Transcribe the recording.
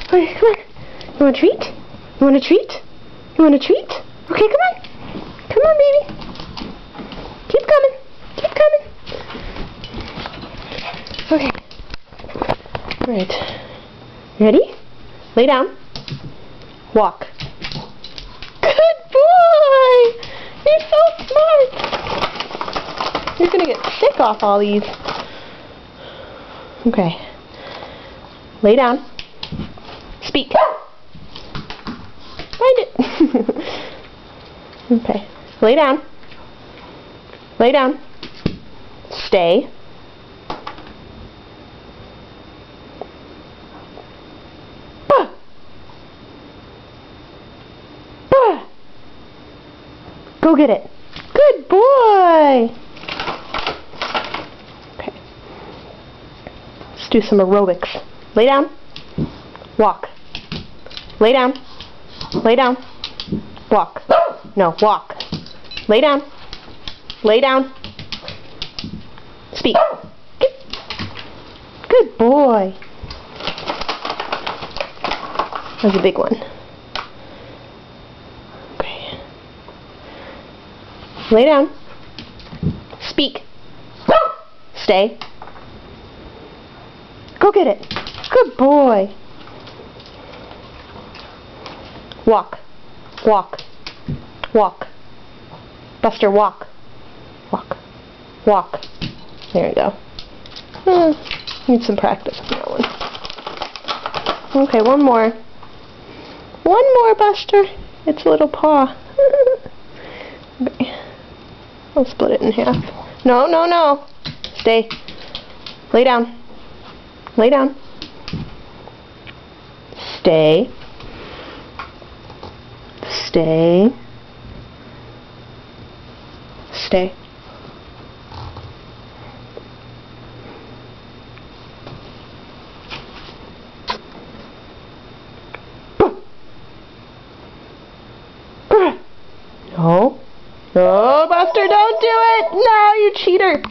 Okay, come on. You want a treat? You want a treat? You want a treat? Okay, come on. Come on, baby. Keep coming. Keep coming. Okay. Alright. Ready? Lay down. Walk. Good boy! You're so smart! You're gonna get sick off all these. Okay. Lay down. Speak. Find it. Okay. Lay down. Lay down. Stay. Bah. Bah. Go get it. Good boy. Okay. Let's do some aerobics. Lay down. Walk. Lay down. Lay down. Walk. No, walk. Lay down. Lay down. Speak. Good boy. That was a big one. Okay. Lay down. Speak. Stay. Go get it. Good boy. Walk. Walk. Walk. Buster, walk. Walk. Walk. There you go. Need some practice on that one. Okay, one more. One more, Buster. Its little paw. Okay. I'll split it in half. No, no, no. Stay. Lay down. Lay down. Stay. Stay. Stay. No. No, Buster, don't do it! No, you cheater!